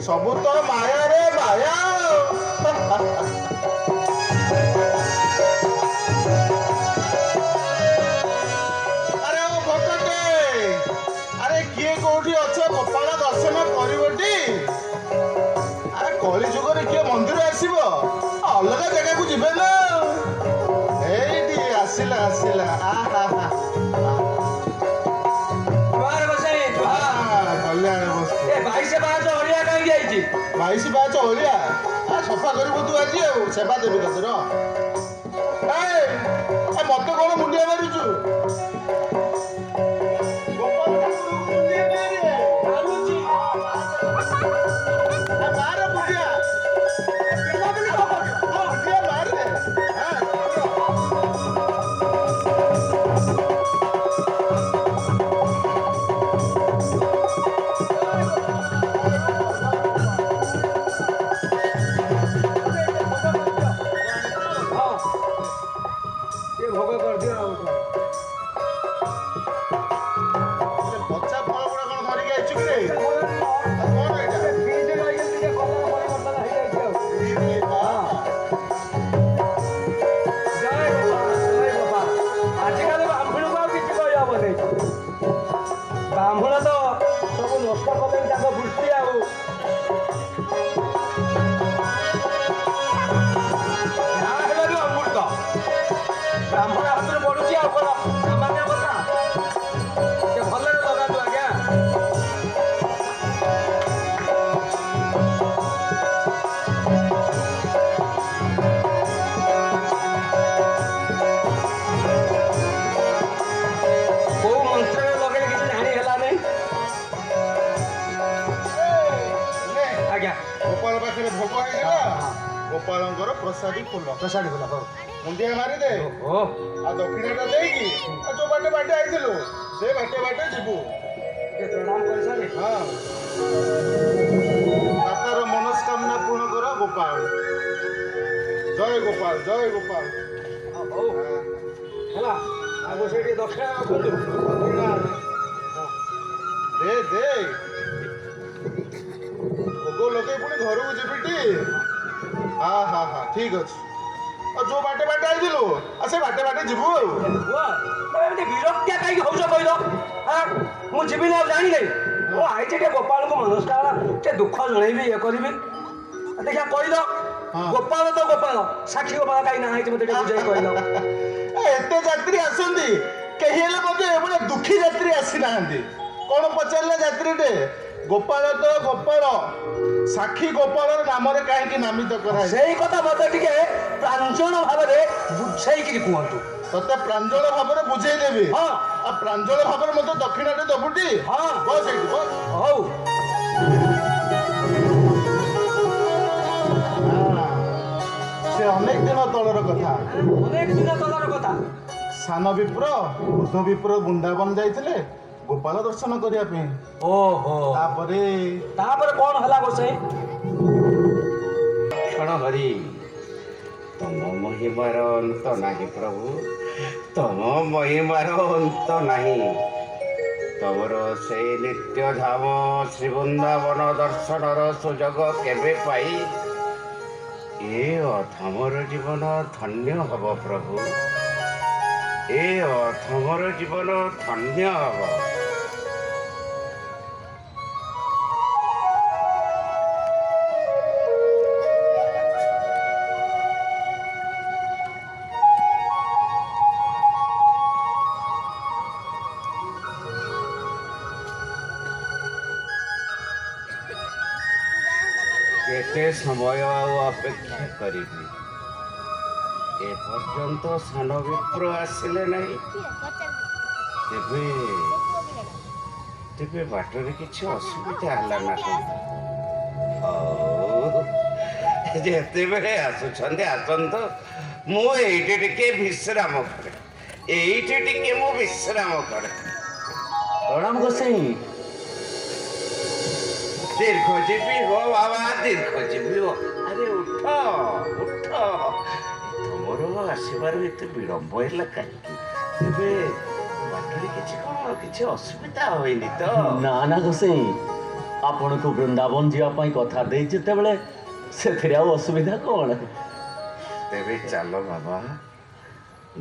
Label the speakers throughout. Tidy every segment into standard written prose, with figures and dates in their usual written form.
Speaker 1: ସବୁ ତ ମାୟା ରେ ମାୟା। ଆରେ ଓ ଭକତେ, ଆରେ କିଏ କୋଉଠି ଅଛ ଗୋପାଳ ଦର୍ଶନ କରିବଟି? ଆରେ କଳି ଯୁଗରେ କିଏ ମନ୍ଦିର ଆସିବ, ଅଲଗା ଜାଗାକୁ ଯିବେ ନା। ଏଇଠି ଆସିଲା ଆସିଲା। ବାଇଶ ପାହାଚ ଓଳିଆ ସଫା କରିବୁ ତୁ ଆଜି, ଆଉ ସେବା ଦେବି ତୋର। ମତେ କଣ ମୁଣ୍ଡିଆ ମାରୁଛୁ? ଗୋପାଳଙ୍କର ପ୍ରସାଦୀ ଫୁଲ ମୁଣ୍ଡିଆ ମାରିଦେ, ଆଉ ଦକ୍ଷିଣଟା ଦେଇକି ଆଉ ଯୋଉ ବାଟେ ବାଟେ ଆଇଥିଲୁ ସେ ବାଟେ ବାଟେ ଯିବୁ। ତାର ମନସ୍କାମନା ପୂର୍ଣ୍ଣ କର ଗୋପାଳ। ଜୟ ଗୋପାଳ, ଜୟ ଗୋପାଳ। ଦେ ଦେ ଭୋଗ ଲଗେଇ ପୁଣି ଘରକୁ ଯିବିଟି। ଠିକ ଅଛି। ଆଉ ଯୋଉ ବାଟେ ବାଟେ ଆଇଥିଲୁ ଆଉ ସେ ବାଟେ ବାଟେ ଯିବୁ। ଆଉ
Speaker 2: ଏମିତି ବିରକ୍ତିଆ କାହିଁକି ହଉଛ କହିଲ? ମୁଁ ଯିବିନି ଆଉ ଜାଣିନି। ମୁଁ ଆଇଛି ଟିକେ ଗୋପାଳଙ୍କୁ ମନସ୍କାମନା ଟିକେ ଦୁଃଖ ଜଣେଇବି, ଇଏ କରିବି। ଦେଖିଆ କହିଲ
Speaker 1: ହଁ।
Speaker 2: ଗୋପାଳ ତ ଗୋପାଳ ସାକ୍ଷୀ ଗୋପାଳ କାହିଁ ନା ହେଇଛି ମତେ ଟିକେ ବୁଝେଇ କହିଲ।
Speaker 1: ଏତେ ଯାତ୍ରୀ ଆସନ୍ତି କେହି ହେଲେ ମଧ୍ୟ ଏଭଳିଆ ଦୁଃଖୀ ଯାତ୍ରୀ ଆସିନାହାନ୍ତି। କଣ ପଚାରିଲା ଯାତ୍ରୀଟେ? ଗୋପାଳ ତ ଗୋପାଳ, ସାକ୍ଷୀ ଗୋପାଳର ନାମରେ କାହିଁକି ନାମିତ କରାହେଇଛି?
Speaker 2: ସେଇ କଥା ମତେ ଟିକେ ପ୍ରାଞ୍ଜଳ ଭାବରେ ବୁଝେଇକିରି କୁହନ୍ତୁ।
Speaker 1: ତତେ ପ୍ରାଞ୍ଜଳ ଭାବରେ ବୁଝେଇଦେବି।
Speaker 2: ହଁ।
Speaker 1: ଆଉ ପ୍ରାଞ୍ଜଳ ଭାବରେ ମତେ ଦକ୍ଷିଣାଟେ ଦବୁଟି?
Speaker 2: ହଁ।
Speaker 1: ବସ ଏଇଠି ବସ।
Speaker 2: ହଉ।
Speaker 1: ସେ ଅନେକ ଦିନ ତଳର କଥା।
Speaker 2: ଅନେକ ଦିନ ତଳର କଥା।
Speaker 1: ସାନ ବିପ୍ର ବୃଦ୍ଧ ବିପ୍ର ବୃନ୍ଦାବନ ଯାଇଥିଲେ ଗୋପାଳ ଦର୍ଶନ କରିବା ପାଇଁ।
Speaker 2: ଓହୋ।
Speaker 1: ତାପରେ
Speaker 2: କଣ ହେଲା ଗୋସାଇ?
Speaker 3: କ୍ଷଣ ହରି ତମ ମହିମାର ଅନ୍ତ ନାହିଁ ପ୍ରଭୁ, ତମ ମହିମାର ଅନ୍ତ ନାହିଁ। ତମର ସେଇ ନିତ୍ୟ ଧାମ ଶ୍ରୀ ବୃନ୍ଦାବନ ଦର୍ଶନର ସୁଯୋଗ କେବେ ପାଇ ଏ ଅଧମର ଜୀବନ ଧନ୍ୟ ହବ ପ୍ରଭୁ, ଏ ଅଧମର ଜୀବନ ଧନ୍ୟ ହବ। କେତେ ସମୟ ଆଉ ଅପେକ୍ଷା କରିବି? ଏପର୍ଯ୍ୟନ୍ତ ସାନ ବିପ୍ର ଆସିଲେ ନାହିଁ। ତେବେ ବାଟରେ କିଛି ଅସୁବିଧା ହେଲା ନା କଣ? ହଉ, ଯେତେବେଳେ ଆସୁଛନ୍ତି ଆସନ୍ତୁ, ମୁଁ ଏଇଠି ଟିକେ ବିଶ୍ରାମ କରେ, ଏଇଠି ଟିକେ ମୁଁ ବିଶ୍ରାମ କରେ।
Speaker 2: ପ୍ରଣାମ ଗୋସାଇ।
Speaker 3: ଦୀର୍ଘଜୀବୀ ହୋ ବାବା, ଦୀର୍ଘଜୀବୀ ହୋ। ଆରେ ଉଠ ଉଠ, ତମର ଆସିବାର ଏତେ ବିଳମ୍ବ ହେଲା କାହିଁକି? ତେବେ ବାଟରେ କିଛି ଅସୁବିଧା ହୋଇନି ତ?
Speaker 4: ନା ନା ଗୋସାଇ, ଆପଣଙ୍କୁ ବୃନ୍ଦାବନ ଯିବା ପାଇଁ କଥା ଦେଇ ଯେତେବେଳେ ସେଥିରେ ଆଉ ଅସୁବିଧା କ'ଣ?
Speaker 3: ତେବେ ଚାଲ ବାବା,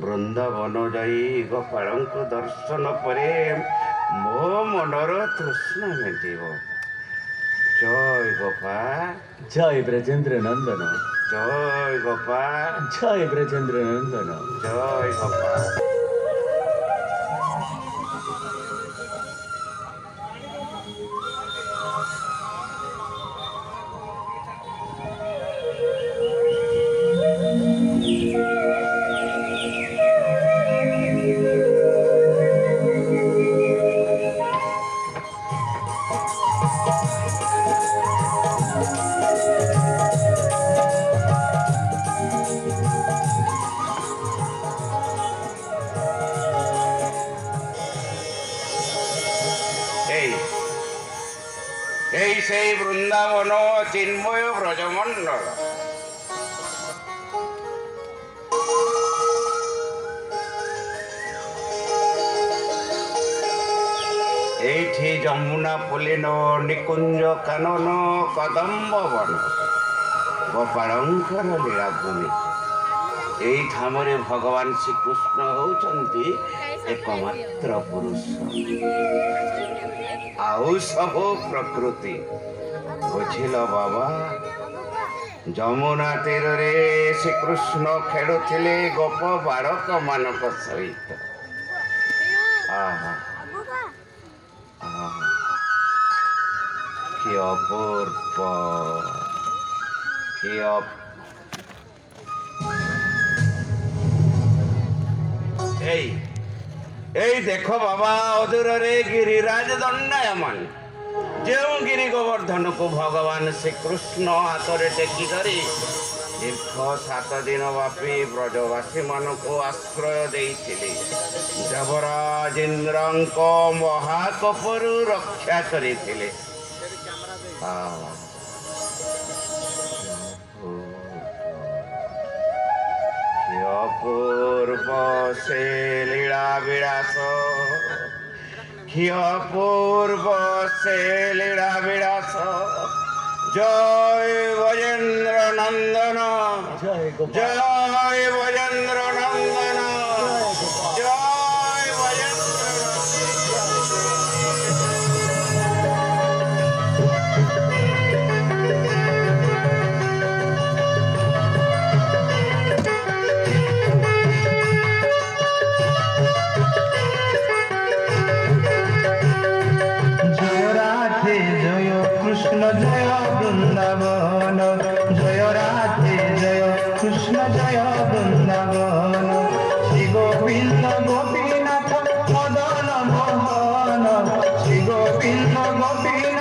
Speaker 3: ବୃନ୍ଦାବନ ଯାଇ ଗୋପାଳଙ୍କୁ ଦର୍ଶନ ପରେ ମୋ ମନର ତୃଷ୍ଣା ମେଣ୍ଟିବ। ଜୟ ଗୋପାଳ,
Speaker 4: ଜୟ ବ୍ରଜେନ୍ଦ୍ର ନନ୍ଦନ,
Speaker 3: ଜୟ ଗୋପାଳ,
Speaker 4: ଜୟ ବ୍ରଜେନ୍ଦ୍ର ନନ୍ଦନ।
Speaker 3: ଜୟ ଗୋପାଳ। এই সেই বৃন্দাবন চিন্ময় ব্রজমণ্ডল। এইଠି যমুনা পুলিন নিকুঞ্ଜ କାନନ କଦମ୍ବ ବନ ଗୋପାଳଙ୍କର ଲୀଳାଭୂମି। এই ଧାମରେ ଭଗବାନ ଶ୍ରୀକୃଷ୍ଣ ହେଉଛନ୍ତି ଏକମାତ୍ର ପୁରୁଷ, ଆଉ ସବୁ ପ୍ରକୃତି। ବୁଝିଲ ବାବା, ଯମୁନା ତୀରରେ ଶ୍ରୀକୃଷ୍ଣ ଖେଳୁଥିଲେ ଗୋପ ବାଳକମାନଙ୍କ ସହିତ। ଆହା, କି ଅପୂର୍ବ, କି এই ଦେଖ ବାବା, ଅଦୂରରେ ଗିରିରାଜ ଦଣ୍ଡାୟମାନ। ଯେଉଁ ଗିରି ଗୋବର୍ଦ୍ଧନକୁ ଭଗବାନ ଶ୍ରୀକୃଷ୍ଣ ହାତରେ ଟେକି ଧରି ଦୀର୍ଘ 7 ଦିନ ବ୍ୟାପୀ ବ୍ରଜବାସୀମାନଙ୍କୁ ଆଶ୍ରୟ ଦେଇଥିଲେ, ଦେବରାଜ ଇନ୍ଦ୍ରଙ୍କ ମହାକୋପରୁ ରକ୍ଷା କରିଥିଲେ। କି ଅପୂର୍ବ ସେ ଲୀଳା ବିଳାସ, কি অপূর্ব সে লীলা বিলাস। জয় ব্রজেন্দ্র নন্দন,
Speaker 4: জয় গোপাল,
Speaker 3: জয় ব্রজেন্দ্র নন্দন, জয় ব্রজেন্দ্র নন্দন।
Speaker 5: কৃষ্ণ জয় বৃন্দাবন শ্রী গোবিন্দ গোপীনাথ মদন মোহন শ্রী গোবিন্দ গোপীনাথ